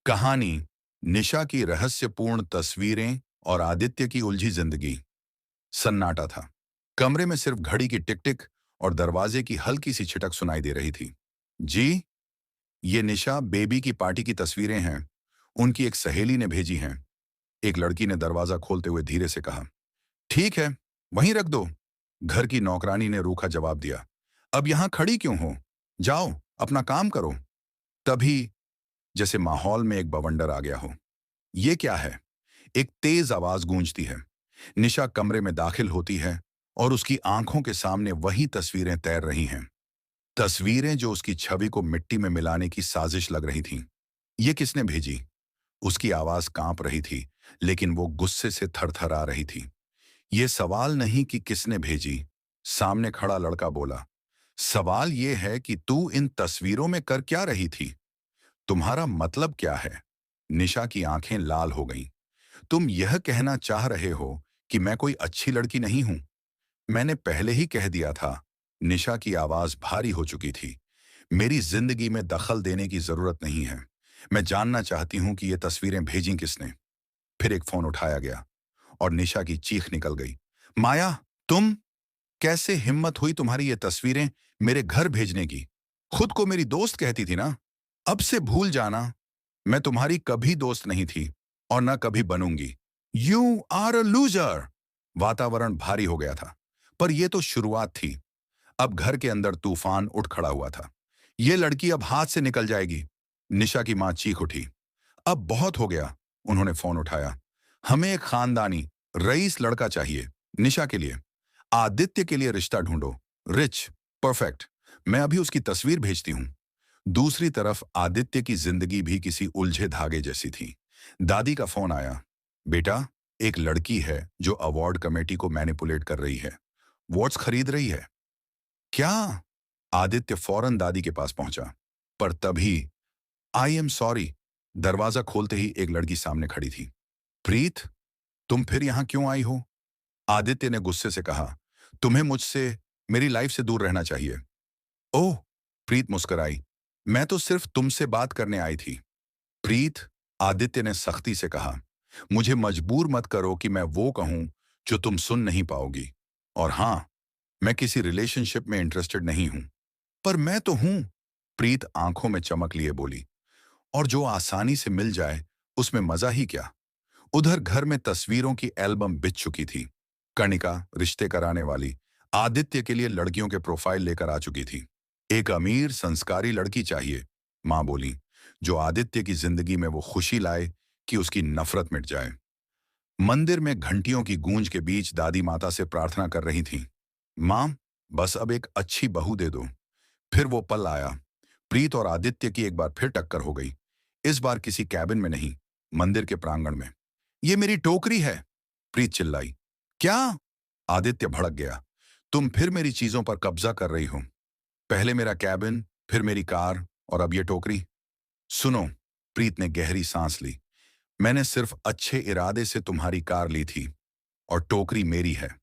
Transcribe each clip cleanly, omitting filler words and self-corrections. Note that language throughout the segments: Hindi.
कहानी निशा की रहस्यपूर्ण तस्वीरें और आदित्य की उलझी जिंदगी। सन्नाटा था। कमरे में सिर्फ घड़ी की टिक टिक और दरवाजे की हल्की सी छिटक सुनाई दे रही थी। जी, ये निशा बेबी की पार्टी की तस्वीरें हैं। उनकी एक सहेली ने भेजी हैं। एक लड़की ने दरवाजा खोलते हुए धीरे से कहा। ठीक है, वहीं रख दो। घर की नौकरानी ने रूखा जवाब दिया। अब यहां खड़ी क्यों हो? जाओ, अपना काम करो। तभी जैसे माहौल में एक बवंडर आ गया हो। ये क्या है? एक तेज आवाज गूंजती है। निशा कमरे में दाखिल होती है और उसकी आंखों के सामने वही तस्वीरें तैर रही हैं। तस्वीरें जो उसकी छवि को मिट्टी में मिलाने की साजिश लग रही थीं। ये किसने भेजी? उसकी आवाज कांप रही थी, लेकिन वो गुस्से से थरथरा रही थी। ये सवाल नहीं कि किसने भेजी। सामने खड़ा लड़का बोला। सवाल ये है कि तू इन तस्वीरों में कर क्या रही थी? तुम्हारा मतलब क्या है? निशा की आंखें लाल हो गईं। तुम यह कहना चाह रहे हो कि मैं कोई अच्छी लड़की नहीं हूं? मैंने पहले ही कह दिया था। निशा की आवाज भारी हो चुकी थी। मेरी जिंदगी में दखल देने की जरूरत नहीं है। मैं जानना चाहती हूं कि ये तस्वीरें भेजी किसने। फिर एक फोन उठाया गया और निशा की चीख निकल गई। माया, तुम? कैसे हिम्मत हुई तुम्हारी ये तस्वीरें मेरे घर भेजने की? खुद को मेरी दोस्त कहती थी ना। अब से भूल जाना, मैं तुम्हारी कभी दोस्त नहीं थी और ना कभी बनूंगी। You are a loser. वातावरण भारी हो गया था, पर यह तो शुरुआत थी। अब घर के अंदर तूफान उठ खड़ा हुआ था। ये लड़की अब हाथ से निकल जाएगी। निशा की मां चीख उठी। अब बहुत हो गया। उन्होंने फोन उठाया। हमें एक खानदानी रईस लड़का चाहिए। निशा के लिए, आदित्य के लिए रिश्ता ढूंढो। Rich, perfect. मैं अभी उसकी तस्वीर भेजती हूं। दूसरी तरफ आदित्य की जिंदगी भी किसी उलझे धागे जैसी थी। दादी का फोन आया। बेटा, एक लड़की है जो अवार्ड कमेटी को मैनिपुलेट कर रही है। वोट्स खरीद रही है। क्या? आदित्य फौरन दादी के पास पहुंचा। पर तभी, आई एम सॉरी। दरवाजा खोलते ही एक लड़की सामने खड़ी थी। प्रीत, तुम फिर यहां क्यों आई हो? आदित्य ने गुस्से से कहा। तुम्हें मुझसे, मेरी लाइफ से दूर रहना चाहिए। ओह, प्रीत मुस्कुराई। मैं तो सिर्फ तुमसे बात करने आई थी। प्रीत, आदित्य ने सख्ती से कहा, मुझे मजबूर मत करो कि मैं वो कहूं जो तुम सुन नहीं पाओगी। और हां, मैं किसी रिलेशनशिप में इंटरेस्टेड नहीं हूं। पर मैं तो हूं। प्रीत आंखों में चमक लिए बोली। और जो आसानी से मिल जाए, उसमें मजा ही क्या। उधर घर में तस्वीरों की एल्बम बिछ चुकी थी। कणिका, रिश्ते कराने वाली, आदित्य के लिए लड़कियों के प्रोफाइल लेकर आ चुकी थी। एक अमीर संस्कारी लड़की चाहिए, मां बोली, जो आदित्य की जिंदगी में वो खुशी लाए कि उसकी नफरत मिट जाए। मंदिर में घंटियों की गूंज के बीच दादी माता से प्रार्थना कर रही थीं। मां, बस अब एक अच्छी बहू दे दो। फिर वो पल आया। प्रीत और आदित्य की एक बार फिर टक्कर हो गई। इस बार किसी कैबिन में नहीं, मंदिर के प्रांगण में। ये मेरी टोकरी है, प्रीत चिल्लाई। क्या? आदित्य भड़क गया। तुम फिर मेरी चीजों पर कब्जा कर रही हो। पहले मेरा कैबिन, फिर मेरी कार, और अब ये टोकरी। सुनो, प्रीत ने गहरी सांस ली। मैंने सिर्फ अच्छे इरादे से तुम्हारी कार ली थी, और टोकरी मेरी है।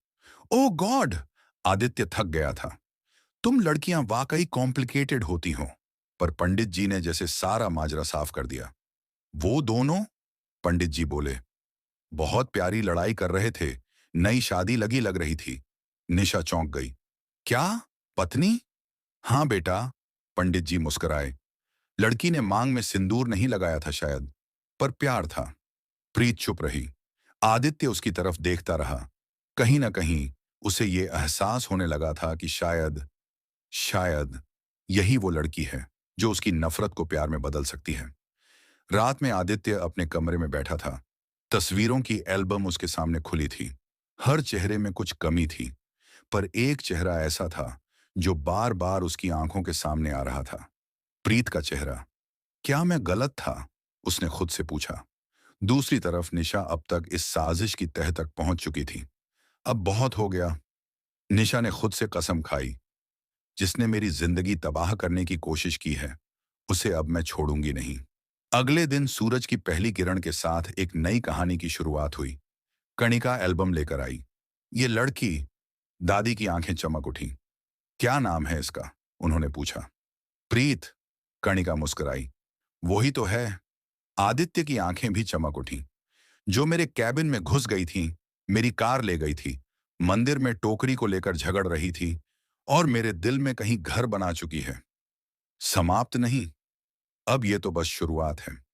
ओह गॉड! आदित्य थक गया था। तुम लड़कियां वाकई कॉम्प्लिकेटेड होती हो। पर पंडित जी ने जैसे सारा माजरा साफ कर दिया। वो दोनों? पंडित जी बोले। बहुत प्यारी लड़ाई कर रहे थे। नई शादी लगी लग रही थी। निशा चौंक गई। क्या? पत्नी? हाँ बेटा, पंडित जी मुस्कुराए। लड़की ने मांग में सिंदूर नहीं लगाया था शायद, पर प्यार था। प्रीत चुप रही। आदित्य उसकी तरफ देखता रहा। कहीं ना कहीं उसे ये एहसास होने लगा था कि शायद, शायद यही वो लड़की है जो उसकी नफरत को प्यार में बदल सकती है। रात में आदित्य अपने कमरे में बैठा था। तस्वीरों की एल्बम उसके सामने खुली थी। हर चेहरे में कुछ कमी थी, पर एक चेहरा ऐसा था जो बार बार उसकी आंखों के सामने आ रहा था। प्रीत का चेहरा। क्या मैं गलत था? उसने खुद से पूछा। दूसरी तरफ निशा अब तक इस साजिश की तह तक पहुंच चुकी थी। अब बहुत हो गया, निशा ने खुद से कसम खाई। जिसने मेरी जिंदगी तबाह करने की कोशिश की है, उसे अब मैं छोड़ूंगी नहीं। अगले दिन सूरज की पहली किरण के साथ एक नई कहानी की शुरुआत हुई। कणिका एल्बम लेकर आई। ये लड़की, दादी की आंखें चमक उठी। क्या नाम है इसका? उन्होंने पूछा। प्रीत, कणिका मुस्कुराई। वही तो है। आदित्य की आंखें भी चमक उठी। जो मेरे कैबिन में घुस गई थी, मेरी कार ले गई थी, मंदिर में टोकरी को लेकर झगड़ रही थी और मेरे दिल में कहीं घर बना चुकी है। समाप्त नहीं, अब ये तो बस शुरुआत है।